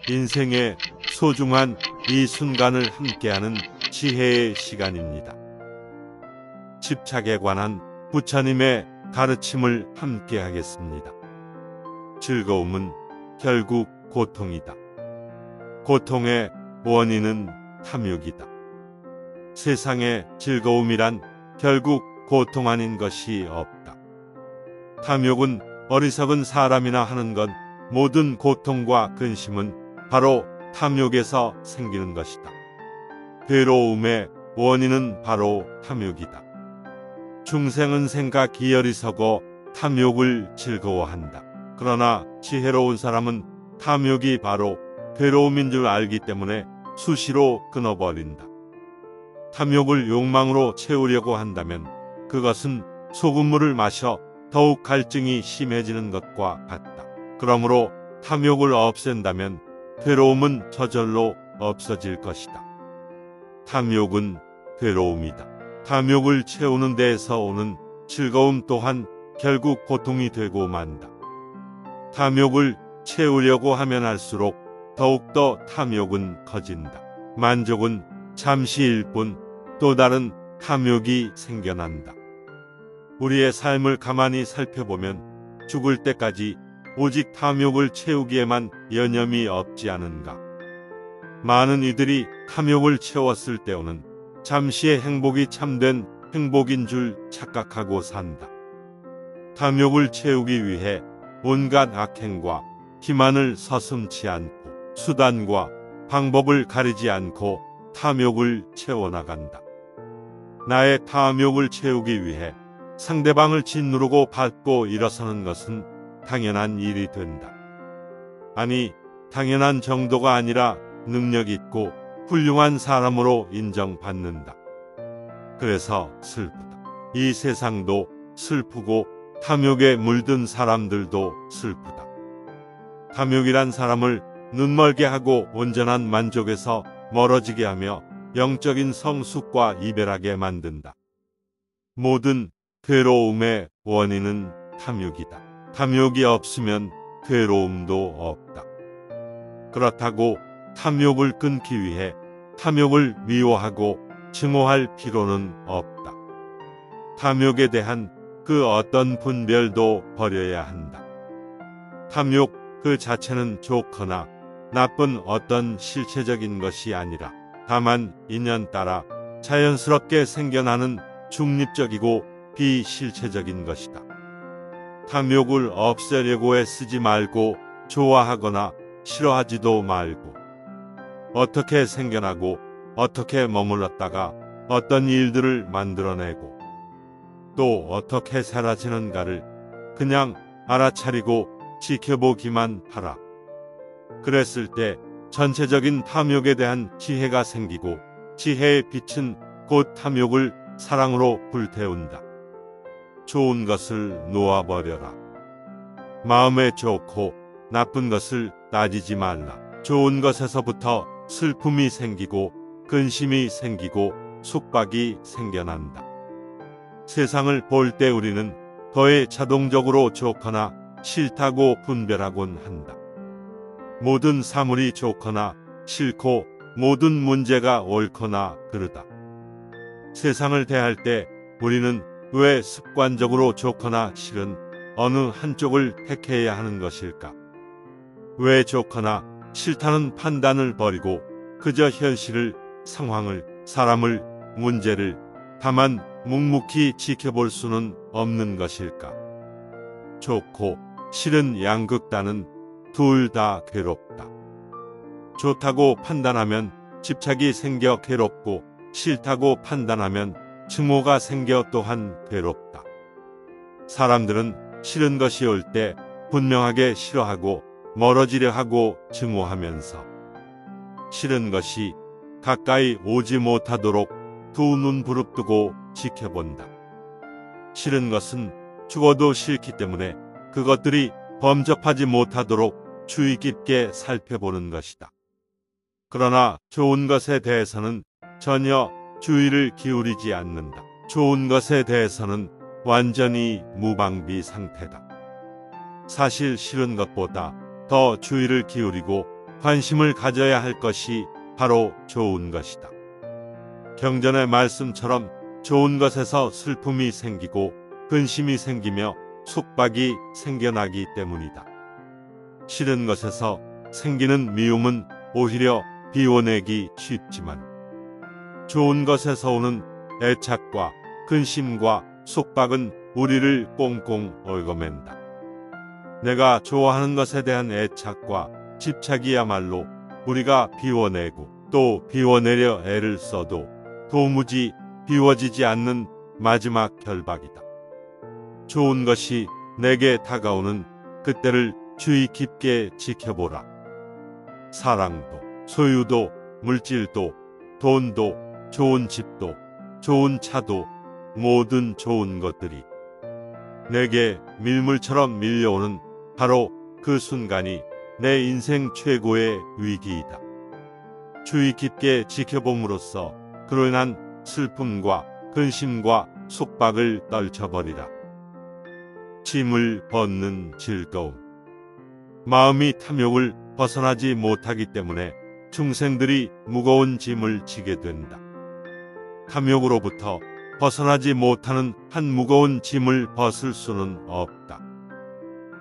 인생의 소중한 이 순간을 함께하는 지혜의 시간입니다. 집착에 관한 부처님의 가르침을 함께하겠습니다. 즐거움은 결국 고통이다. 고통의 원인은 탐욕이다. 세상의 즐거움이란 결국 고통 아닌 것이 없다. 탐욕은 어리석은 사람이나 하는 건 모든 고통과 근심은 바로 탐욕에서 생기는 것이다. 괴로움의 원인은 바로 탐욕이다. 중생은 생각이 어리석어 탐욕을 즐거워한다. 그러나 지혜로운 사람은 탐욕이 바로 괴로움인 줄 알기 때문에 수시로 끊어버린다. 탐욕을 욕망으로 채우려고 한다면 그것은 소금물을 마셔 더욱 갈증이 심해지는 것과 같다. 그러므로 탐욕을 없앤다면 괴로움은 저절로 없어질 것이다. 탐욕은 괴로움이다. 탐욕을 채우는 데에서 오는 즐거움 또한 결국 고통이 되고 만다. 탐욕을 채우려고 하면 할수록 더욱더 탐욕은 커진다. 만족은 잠시일 뿐 또 다른 탐욕이 생겨난다. 우리의 삶을 가만히 살펴보면 죽을 때까지 오직 탐욕을 채우기에만 여념이 없지 않은가. 많은 이들이 탐욕을 채웠을 때오는 잠시의 행복이 참된 행복인 줄 착각하고 산다. 탐욕을 채우기 위해 온갖 악행과 기만을 서슴지 않고 수단과 방법을 가리지 않고 탐욕을 채워나간다. 나의 탐욕을 채우기 위해 상대방을 짓누르고 밟고 일어서는 것은 당연한 일이 된다. 아니, 당연한 정도가 아니라 능력 있고 훌륭한 사람으로 인정받는다. 그래서 슬프다. 이 세상도 슬프고 탐욕에 물든 사람들도 슬프다. 탐욕이란 사람을 눈멀게 하고 온전한 만족에서 멀어지게 하며 영적인 성숙과 이별하게 만든다. 모든 괴로움의 원인은 탐욕이다. 탐욕이 없으면 괴로움도 없다. 그렇다고 탐욕을 끊기 위해 탐욕을 미워하고 증오할 필요는 없다. 탐욕에 대한 그 어떤 분별도 버려야 한다. 탐욕 그 자체는 좋거나 나쁜 어떤 실체적인 것이 아니라 다만 인연 따라 자연스럽게 생겨나는 중립적이고 비실체적인 것이다. 탐욕을 없애려고 애쓰지 말고 좋아하거나 싫어하지도 말고 어떻게 생겨나고 어떻게 머물렀다가 어떤 일들을 만들어내고 또 어떻게 사라지는가를 그냥 알아차리고 지켜보기만 하라. 그랬을 때 전체적인 탐욕에 대한 지혜가 생기고 지혜의 빛은 곧 탐욕을 사랑으로 불태운다. 좋은 것을 놓아버려라. 마음에 좋고 나쁜 것을 따지지 말라. 좋은 것에서부터 슬픔이 생기고 근심이 생기고 속박이 생겨난다. 세상을 볼 때 우리는 거의 자동적으로 좋거나 싫다고 분별하곤 한다. 모든 사물이 좋거나 싫고 모든 문제가 옳거나 그르다. 세상을 대할 때 우리는 왜 습관적으로 좋거나 싫은 어느 한쪽을 택해야 하는 것일까? 왜 좋거나 싫다는 판단을 버리고 그저 현실을, 상황을, 사람을, 문제를 다만 묵묵히 지켜볼 수는 없는 것일까? 좋고 싫은 양극단은 둘 다 괴롭다. 좋다고 판단하면 집착이 생겨 괴롭고 싫다고 판단하면 증오가 생겨 또한 괴롭다. 사람들은 싫은 것이 올 때 분명하게 싫어하고 멀어지려 하고 증오하면서 싫은 것이 가까이 오지 못하도록 두 눈 부릅뜨고 지켜본다. 싫은 것은 죽어도 싫기 때문에 그것들이 범접하지 못하도록 주의 깊게 살펴보는 것이다. 그러나 좋은 것에 대해서는 전혀 주의를 기울이지 않는다. 좋은 것에 대해서는 완전히 무방비 상태다. 사실 싫은 것보다 더 주의를 기울이고 관심을 가져야 할 것이 바로 좋은 것이다. 경전의 말씀처럼 좋은 것에서 슬픔이 생기고 근심이 생기며 속박이 생겨나기 때문이다. 싫은 것에서 생기는 미움은 오히려 비워내기 쉽지만 좋은 것에서 오는 애착과 근심과 속박은 우리를 꽁꽁 얽어맨다. 내가 좋아하는 것에 대한 애착과 집착이야말로 우리가 비워내고 또 비워내려 애를 써도 도무지 비워지지 않는 마지막 결박이다. 좋은 것이 내게 다가오는 그때를 주의 깊게 지켜보라. 사랑도, 소유도, 물질도, 돈도, 좋은 집도, 좋은 차도, 모든 좋은 것들이 내게 밀물처럼 밀려오는 바로 그 순간이 내 인생 최고의 위기이다. 주의 깊게 지켜봄으로써 그로 인한 슬픔과 근심과 속박을 떨쳐버리라. 짐을 벗는 즐거움. 마음이 탐욕을 벗어나지 못하기 때문에 중생들이 무거운 짐을 지게 된다. 탐욕으로부터 벗어나지 못하는 한 무거운 짐을 벗을 수는 없다.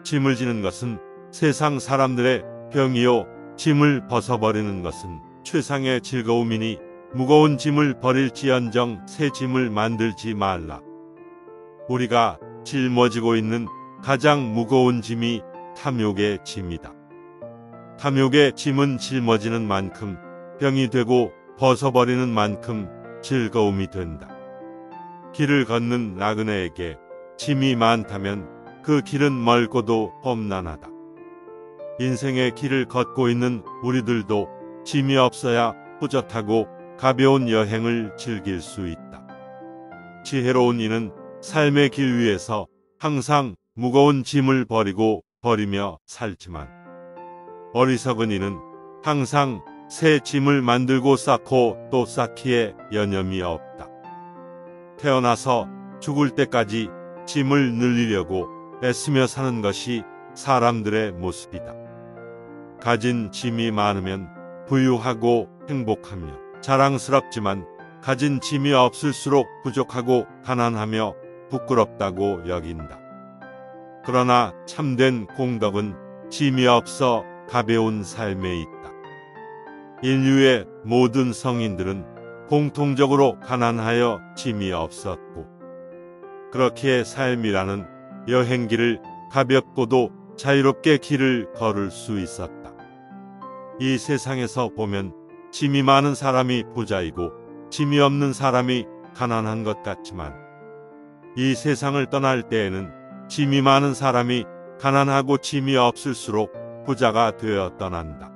짐을 지는 것은 세상 사람들의 병이요, 짐을 벗어버리는 것은 최상의 즐거움이니 무거운 짐을 버릴지언정 새 짐을 만들지 말라. 우리가 짊어지고 있는 가장 무거운 짐이 탐욕의 짐이다. 탐욕의 짐은 짊어지는 만큼 병이 되고 벗어버리는 만큼 즐거움이 된다. 길을 걷는 나그네에게 짐이 많다면 그 길은 멀고도 험난하다. 인생의 길을 걷고 있는 우리들도 짐이 없어야 뿌듯하고 가벼운 여행을 즐길 수 있다. 지혜로운 이는 삶의 길 위에서 항상 무거운 짐을 버리며 살지만 어리석은 이는 항상 새 짐을 만들고 쌓고 또 쌓기에 여념이 없다. 태어나서 죽을 때까지 짐을 늘리려고 애쓰며 사는 것이 사람들의 모습이다. 가진 짐이 많으면 부유하고 행복하며 자랑스럽지만 가진 짐이 없을수록 부족하고 가난하며 부끄럽다고 여긴다. 그러나 참된 공덕은 짐이 없어 가벼운 삶에 있다. 인류의 모든 성인들은 공통적으로 가난하여 짐이 없었고 그렇기에 삶이라는 여행길을 가볍고도 자유롭게 길을 걸을 수 있었다. 이 세상에서 보면 짐이 많은 사람이 부자이고 짐이 없는 사람이 가난한 것 같지만 이 세상을 떠날 때에는 짐이 많은 사람이 가난하고 짐이 없을수록 부자가 되어 떠난다.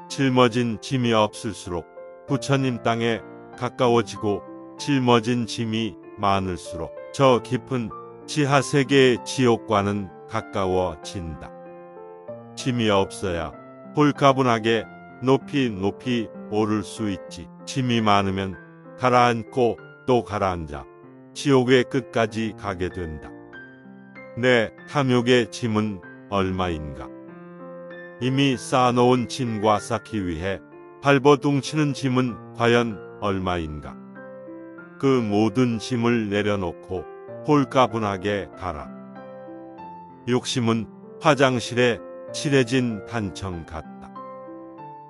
짊어진 짐이 없을수록 부처님 땅에 가까워지고 짊어진 짐이 많을수록 저 깊은 지하세계의 지옥과는 가까워진다. 짐이 없어야 홀가분하게 높이 높이 오를 수 있지. 짐이 많으면 가라앉고 또 가라앉아 지옥의 끝까지 가게 된다. 내 탐욕의 짐은 얼마인가? 이미 쌓아놓은 짐과 쌓기 위해 발버둥치는 짐은 과연 얼마인가? 그 모든 짐을 내려놓고 홀가분하게 가라. 욕심은 화장실에 칠해진 단청 같다.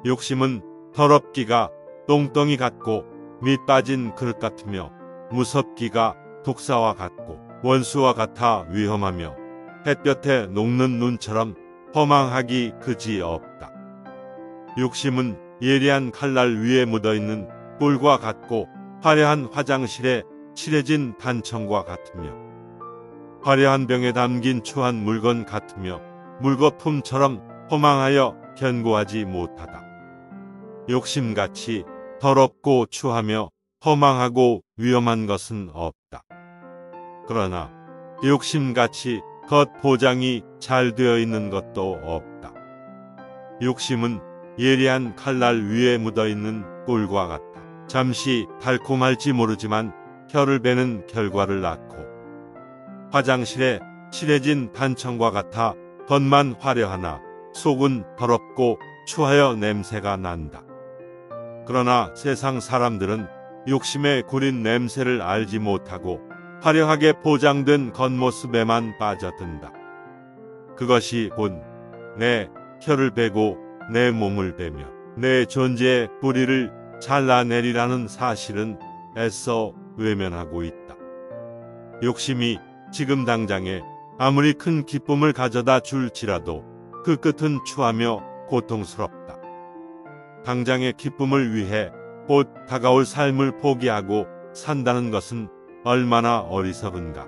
욕심은 더럽기가 똥덩이 같고 밑 빠진 그릇 같으며 무섭기가 독사와 같고 원수와 같아 위험하며 햇볕에 녹는 눈처럼 허망하기 그지 없다. 욕심은 예리한 칼날 위에 묻어있는 꿀과 같고 화려한 화장실에 칠해진 단청과 같으며 화려한 병에 담긴 추한 물건 같으며 물거품처럼 허망하여 견고하지 못하다. 욕심같이 더럽고 추하며 허망하고 위험한 것은 없다. 그러나 욕심같이 겉 포장이 잘 되어 있는 것도 없다. 욕심은 예리한 칼날 위에 묻어있는 꿀과 같다. 잠시 달콤할지 모르지만 혀를 베는 결과를 낳고 화장실에 칠해진 단청과 같아 겉만 화려하나 속은 더럽고 추하여 냄새가 난다. 그러나 세상 사람들은 욕심에 구린 냄새를 알지 못하고 화려하게 포장된 겉모습에만 빠져든다. 그것이 곧 내 혀를 베고 내 몸을 베며 내 존재의 뿌리를 잘라내리라는 사실은 애써 외면하고 있다. 욕심이 지금 당장에 아무리 큰 기쁨을 가져다 줄지라도 그 끝은 추하며 고통스럽다. 당장의 기쁨을 위해 곧 다가올 삶을 포기하고 산다는 것은 얼마나 어리석은가.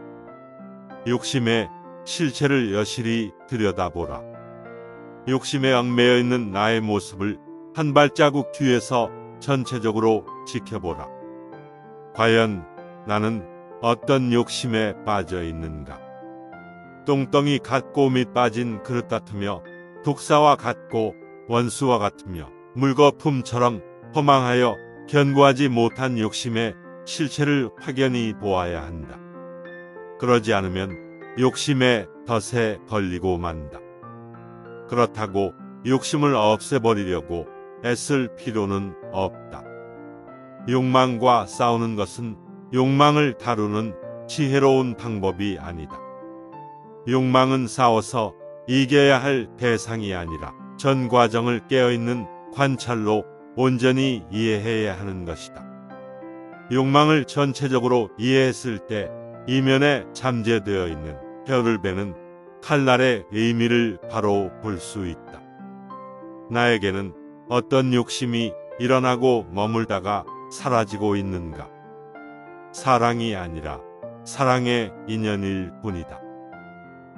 욕심의 실체를 여실히 들여다보라. 욕심에 얽매여 있는 나의 모습을 한 발자국 뒤에서 전체적으로 지켜보라. 과연 나는 어떤 욕심에 빠져 있는가? 똥덩이 같고 밑 빠진 그릇 같으며 독사와 같고 원수와 같으며 물거품처럼 허망하여 견고하지 못한 욕심의 실체를 확연히 보아야 한다. 그러지 않으면 욕심의 덫에 걸리고 만다. 그렇다고 욕심을 없애버리려고 애쓸 필요는 없다. 욕망과 싸우는 것은 욕망을 다루는 지혜로운 방법이 아니다. 욕망은 싸워서 이겨야 할 대상이 아니라 전 과정을 깨어있는 관찰로 온전히 이해해야 하는 것이다. 욕망을 전체적으로 이해했을 때 이면에 잠재되어 있는 혀를 베는 칼날의 의미를 바로 볼 수 있다. 나에게는 어떤 욕심이 일어나고 머물다가 사라지고 있는가? 사랑이 아니라 사랑의 인연일 뿐이다.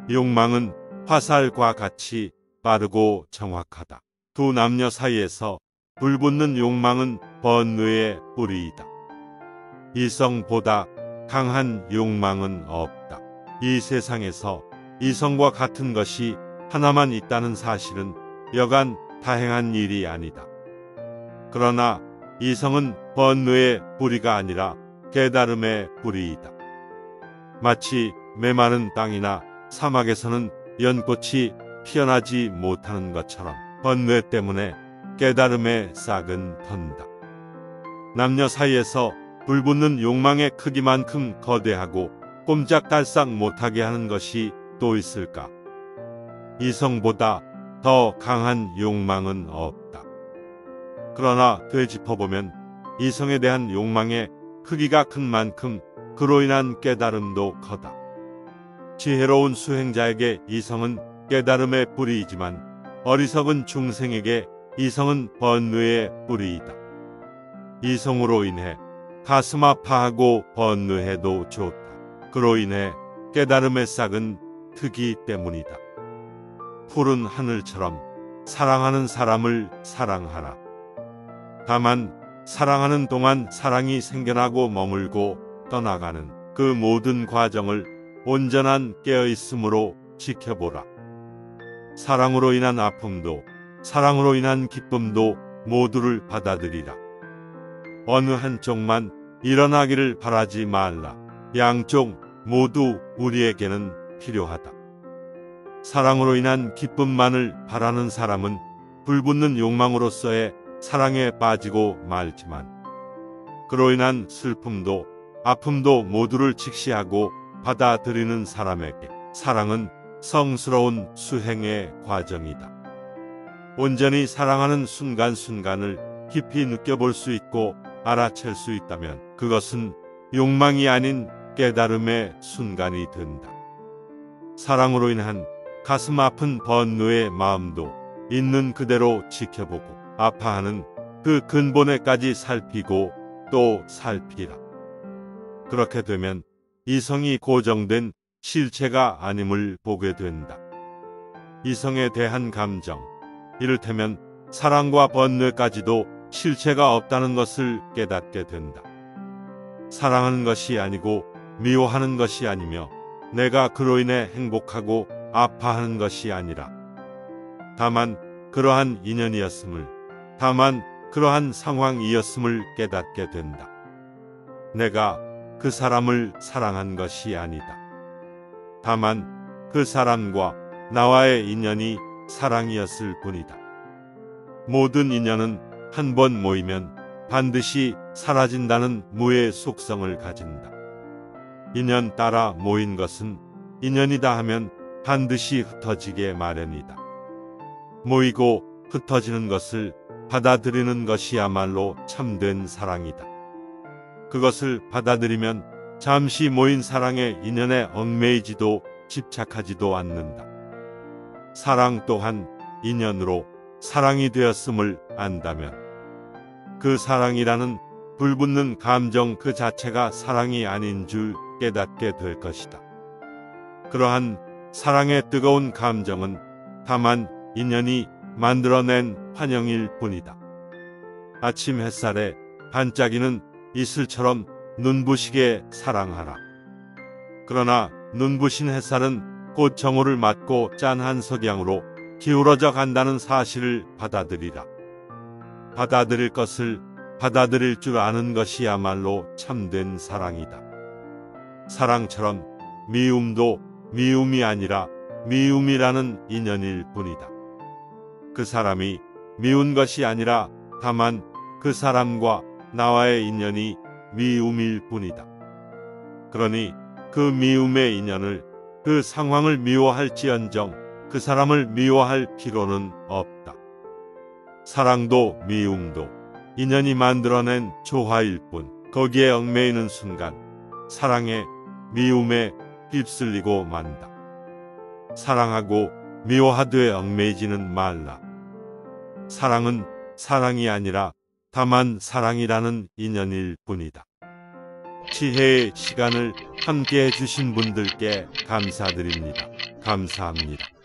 욕망은 화살과 같이 빠르고 정확하다. 두 남녀 사이에서 불붙는 욕망은 번뇌의 뿌리이다. 이성보다 강한 욕망은 없다. 이 세상에서 이성과 같은 것이 하나만 있다는 사실은 여간 다행한 일이 아니다. 그러나 이성은 번뇌의 뿌리가 아니라 깨달음의 뿌리이다. 마치 메마른 땅이나 사막에서는 연꽃이 피어나지 못하는 것처럼 번뇌 때문에 깨달음의 싹은 턴다. 남녀 사이에서 불붙는 욕망의 크기만큼 거대하고 꼼짝달싹 못하게 하는 것이 또 있을까? 이성보다 더 강한 욕망은 없다. 그러나 되짚어보면 이성에 대한 욕망의 크기가 큰 만큼 그로 인한 깨달음도 커다. 지혜로운 수행자에게 이성은 깨달음의 뿌리이지만 어리석은 중생에게 이성은 번뇌의 뿌리이다. 이성으로 인해 가슴 아파하고 번뇌해도 좋다. 그로 인해 깨달음의 싹은 크기 때문이다. 푸른 하늘처럼 사랑하는 사람을 사랑하라. 다만 사랑하는 동안 사랑이 생겨나고 머물고 떠나가는 그 모든 과정을 온전한 깨어있음으로 지켜보라. 사랑으로 인한 아픔도 사랑으로 인한 기쁨도 모두를 받아들이라. 어느 한쪽만 일어나기를 바라지 말라. 양쪽 모두 우리에게는 필요하다. 사랑으로 인한 기쁨만을 바라는 사람은 불붙는 욕망으로서의 사랑에 빠지고 말지만 그로 인한 슬픔도 아픔도 모두를 직시하고 받아들이는 사람에게 사랑은 성스러운 수행의 과정이다. 온전히 사랑하는 순간순간을 깊이 느껴볼 수 있고 알아챌 수 있다면 그것은 욕망이 아닌 깨달음의 순간이 된다. 사랑으로 인한 가슴 아픈 번뇌의 마음도 있는 그대로 지켜보고 아파하는 그 근본에까지 살피고 또 살피라. 그렇게 되면 이성이 고정된 실체가 아님을 보게 된다. 이성에 대한 감정, 이를테면 사랑과 번뇌까지도 실체가 없다는 것을 깨닫게 된다. 사랑하는 것이 아니고 미워하는 것이 아니며 내가 그로 인해 행복하고 아파하는 것이 아니라 다만 그러한 인연이었음을, 다만 그러한 상황이었음을 깨닫게 된다. 내가 그 사람을 사랑한 것이 아니다. 다만 그 사람과 나와의 인연이 사랑이었을 뿐이다. 모든 인연은 한 번 모이면 반드시 사라진다는 무의 속성을 가진다. 인연 따라 모인 것은 인연이다 하면 반드시 흩어지게 마련이다. 모이고 흩어지는 것을 받아들이는 것이야말로 참된 사랑이다. 그것을 받아들이면 잠시 모인 사랑의 인연에 얽매이지도 집착하지도 않는다. 사랑 또한 인연으로 사랑이 되었음을 안다면 그 사랑이라는 불붙는 감정 그 자체가 사랑이 아닌 줄 깨닫게 될 것이다. 그러한 사랑의 뜨거운 감정은 다만 인연이 만들어낸 환영일 뿐이다. 아침 햇살에 반짝이는 이슬처럼 눈부시게 사랑하라. 그러나 눈부신 햇살은 곧 정오를 맞고 짠한 석양으로 기울어져 간다는 사실을 받아들이라. 받아들일 것을 받아들일 줄 아는 것이야말로 참된 사랑이다. 사랑처럼 미움도 미움이 아니라 미움이라는 인연일 뿐이다. 그 사람이 미운 것이 아니라 다만 그 사람과 나와의 인연이 미움일 뿐이다. 그러니 그 미움의 인연을, 그 상황을 미워할지언정 그 사람을 미워할 필요는 없다. 사랑도 미움도 인연이 만들어낸 조화일 뿐, 거기에 얽매이는 순간 사랑에 미움에 휩쓸리고 만다. 사랑하고 미워하되 얽매이지는 말라. 사랑은 사랑이 아니라 다만 사랑이라는 인연일 뿐이다. 지혜의 시간을 함께 해주신 분들께 감사드립니다. 감사합니다.